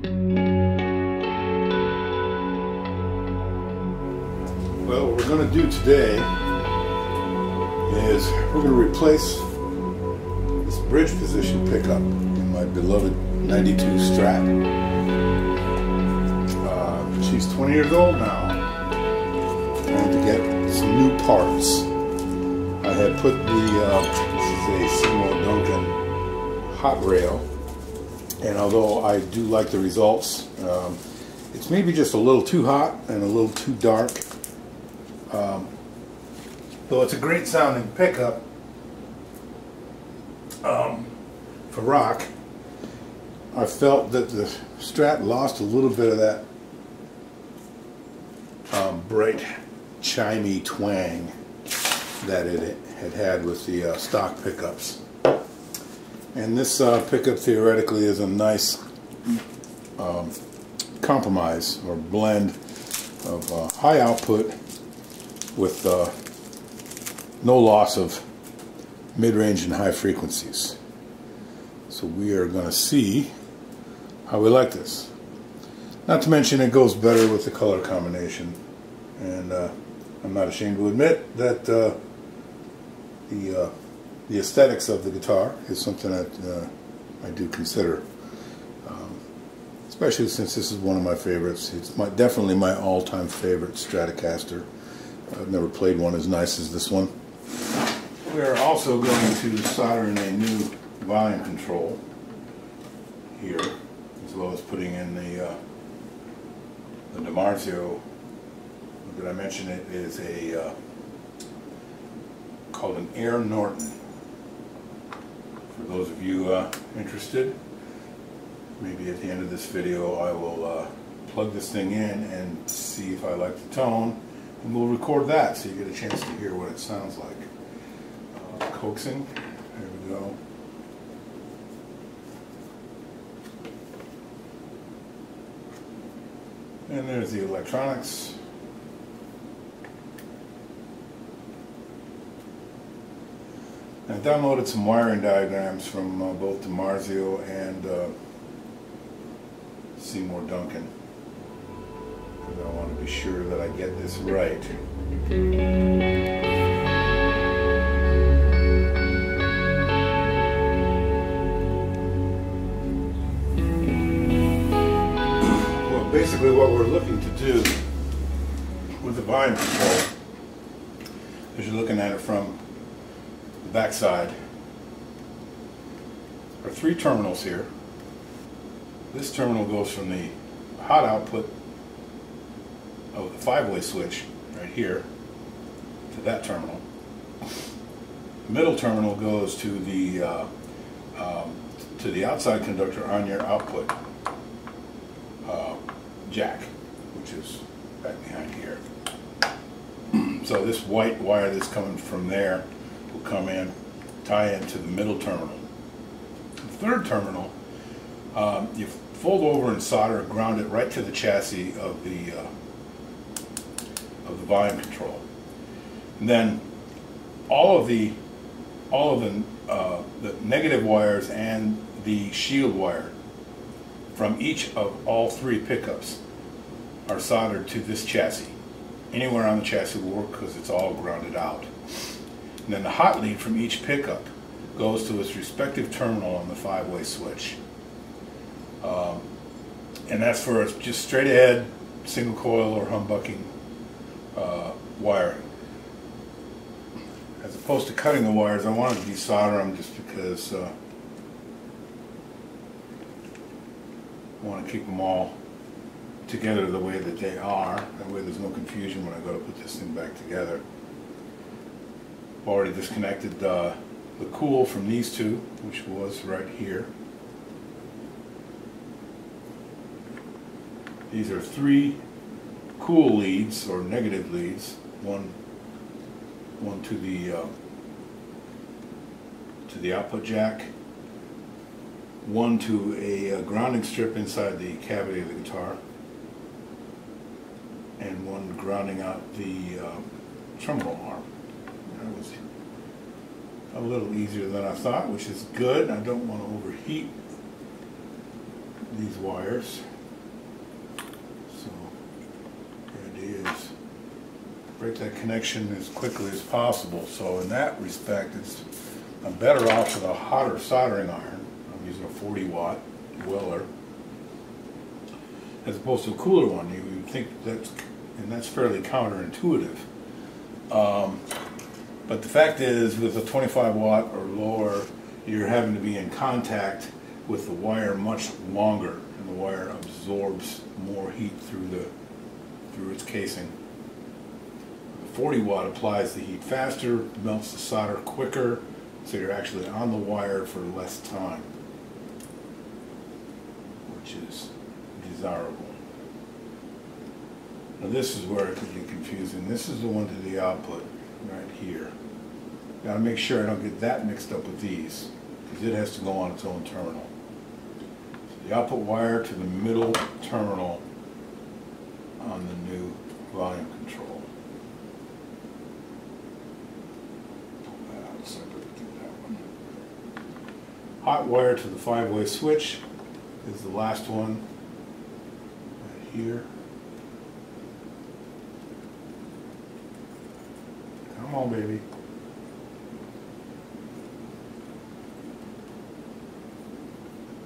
Well, what we're going to do today is we're going to replace this bridge position pickup in my beloved 92 Strat. She's 20 years old now. Trying to get some new parts. I had put this is a Seymour Duncan hot rail, and although I do like the results, it's maybe just a little too hot and a little too dark. Though it's a great sounding pickup for rock, I felt that the Strat lost a little bit of that bright, chimey twang that it had with the stock pickups. And this pickup theoretically is a nice compromise or blend of high output with no loss of mid-range and high frequencies. So we are going to see how we like this. Not to mention it goes better with the color combination, and I'm not ashamed to admit that the aesthetics of the guitar is something that I do consider, especially since this is one of my favorites. It's definitely my all-time favorite Stratocaster. I've never played one as nice as this one. We're also going to solder in a new volume control here, as well as putting in the DiMarzio. Did I mention it is a called an Air Norton. For those of you interested, maybe at the end of this video I will plug this thing in and see if I like the tone, and we'll record that so you get a chance to hear what it sounds like. Coaxing, there we go. And there's the electronics. I downloaded some wiring diagrams from both DiMarzio and Seymour Duncan, because I want to be sure that I get this right. Well, basically what we're looking to do with the volume control, as you're looking at it from the back side, are three terminals here. This terminal goes from the hot output of the 5-way switch right here to that terminal. The middle terminal goes to the outside conductor on your output jack, which is back behind here. So this white wire that's coming from there will come in, tie into the middle terminal. The third terminal, you fold over and solder, ground it right to the chassis of the volume control. And then all of the negative wires and the shield wire from each of all three pickups are soldered to this chassis. Anywhere on the chassis will work because it's all grounded out. And then the hot lead from each pickup goes to its respective terminal on the 5-way switch. And that's for just straight ahead single coil or humbucking wiring. As opposed to cutting the wires, I wanted to desolder them just because I want to keep them all together the way that they are. That way there's no confusion when I go to put this thing back together. I've already disconnected the cool from these two, which was right here. These are three cool leads or negative leads. One to the output jack, one to a grounding strip inside the cavity of the guitar, and one grounding out the tremolo arm. That was a little easier than I thought, which is good. I don't want to overheat these wires. So the idea is break that connection as quickly as possible. So in that respect, I'm better off with a hotter soldering iron. I'm using a 40 watt Weller as opposed to a cooler one. You would think that's fairly counterintuitive. But the fact is, with a 25 watt or lower, you're having to be in contact with the wire much longer, and the wire absorbs more heat through its casing. The 40 watt applies the heat faster, melts the solder quicker, so you're actually on the wire for less time, which is desirable. Now this is where it could get confusing. This is the one to the output right here. Got to make sure I don't get that mixed up with these, because it has to go on its own terminal. So the output wire to the middle terminal on the new volume control. Pull that out separately, get that one. Hot wire to the 5-way switch is the last one right here. Come on, baby.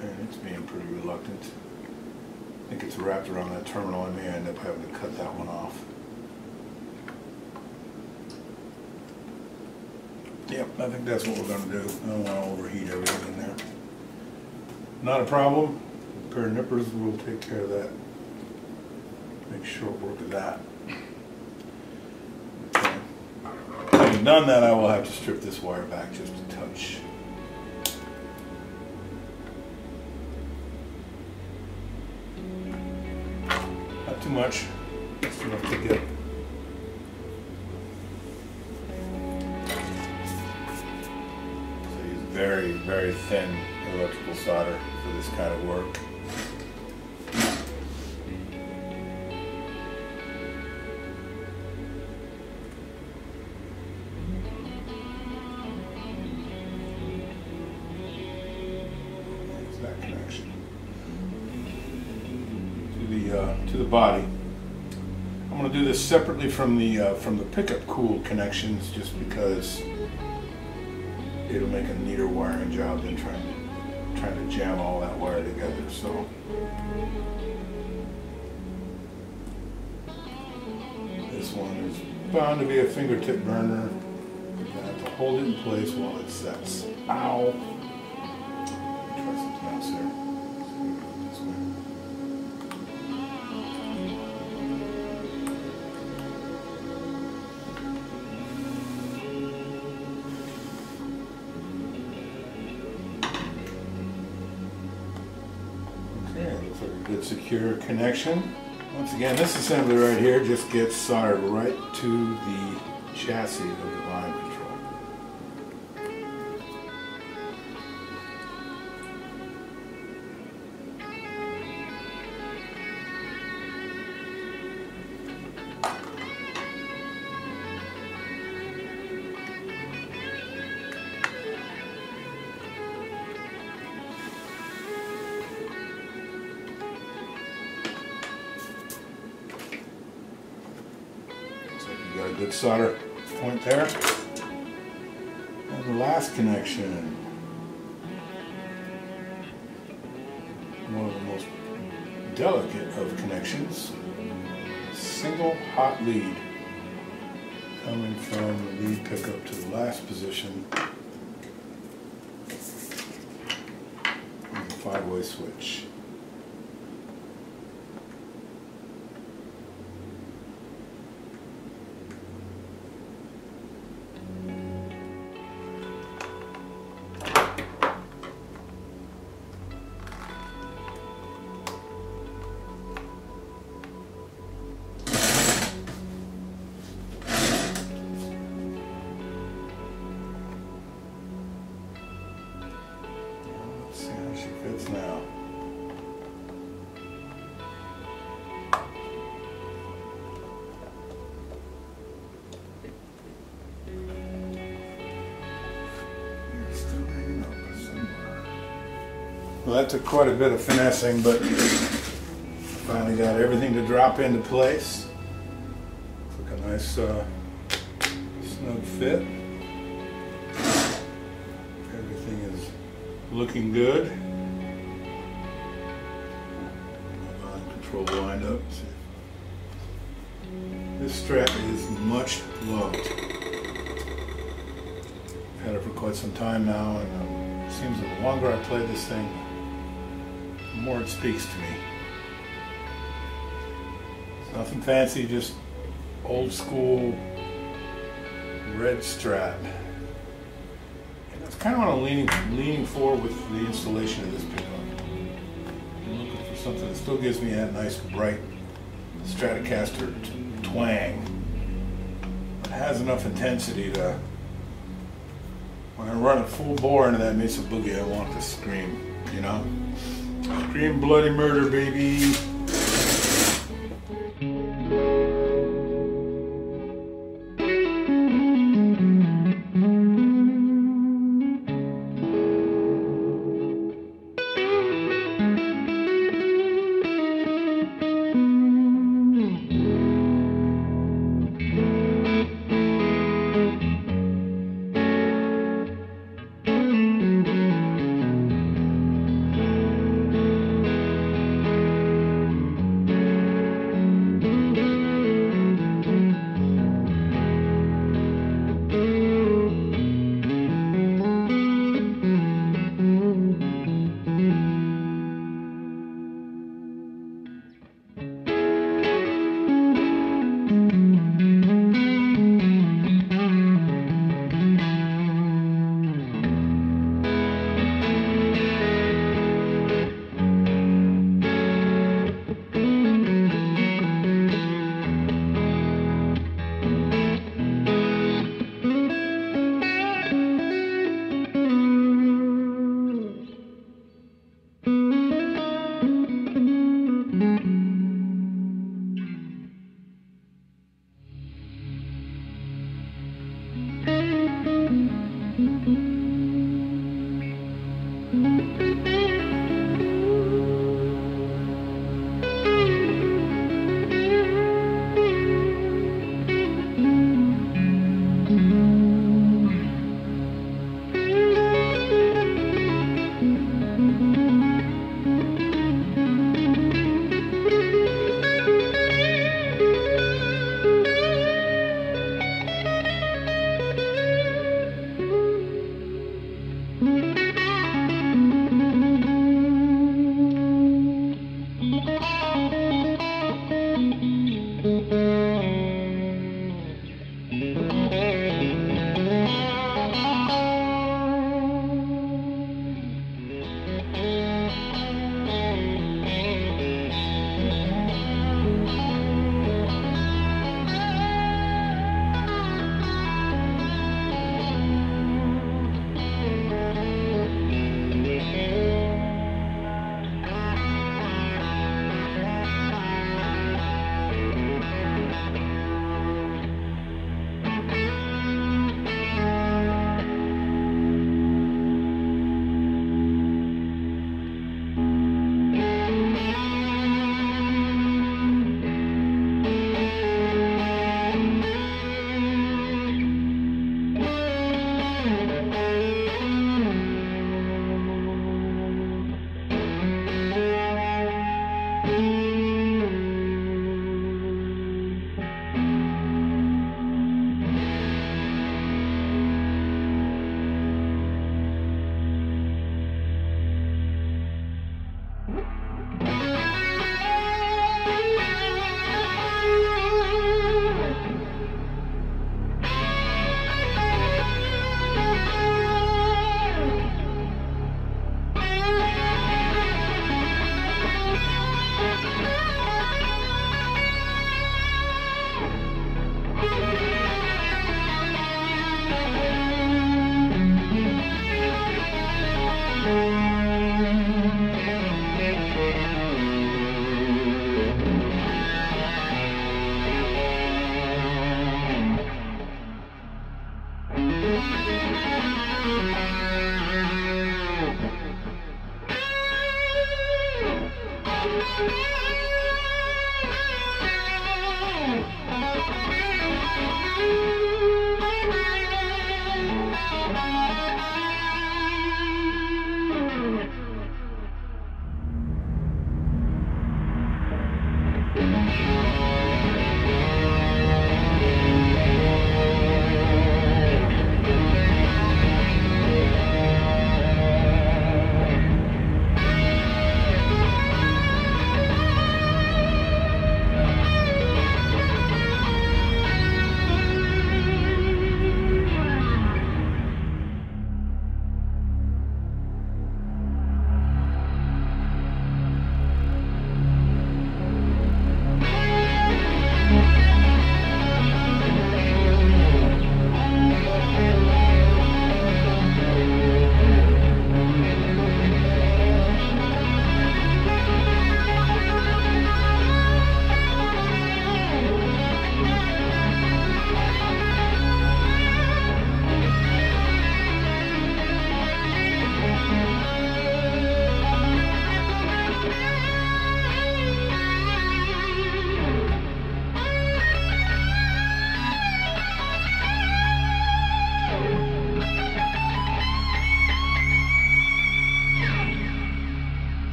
And it's being pretty reluctant. I think it's wrapped around that terminal. I may end up having to cut that one off. Yep, I think that's what we're going to do. I don't want to overheat everything in there. Not a problem. A pair of nippers will take care of that. Make short work of that. Okay. Having done that, I will have to strip this wire back just a touch. Not too much. Just enough to get. So use very, very thin electrical solder for this kind of work. That connection to the body. I'm going to do this separately from the pickup cool connections, just because it'll make a neater wiring job than trying to jam all that wire together. So this one is bound to be a fingertip burner. You're going to have to hold it in place while it sets. Ow! Try something else here. This way. Okay, looks like a good secure connection. Once again, this assembly right here just gets soldered right to the chassis of the volume control. Got a good solder point there. And the last connection, one of the most delicate of connections, single hot lead coming from the lead pickup to the last position on the 5-way switch. Fits now. You're still hanging up somewhere. Well, that took quite a bit of finessing, but finally got everything to drop into place. Took a nice snug fit. Everything is looking good. Volume control lined up. This Strat is much loved. I've had it for quite some time now, and it seems that the longer I play this thing, the more it speaks to me. It's nothing fancy, just old school red Strat. And that's kind of what I'm leaning for with the installation of this pickup. I'm looking for something that still gives me that nice bright Stratocaster twang, but has enough intensity to, when I run it full bore into that Mesa Boogie, I want to scream, you know? Scream bloody murder, baby!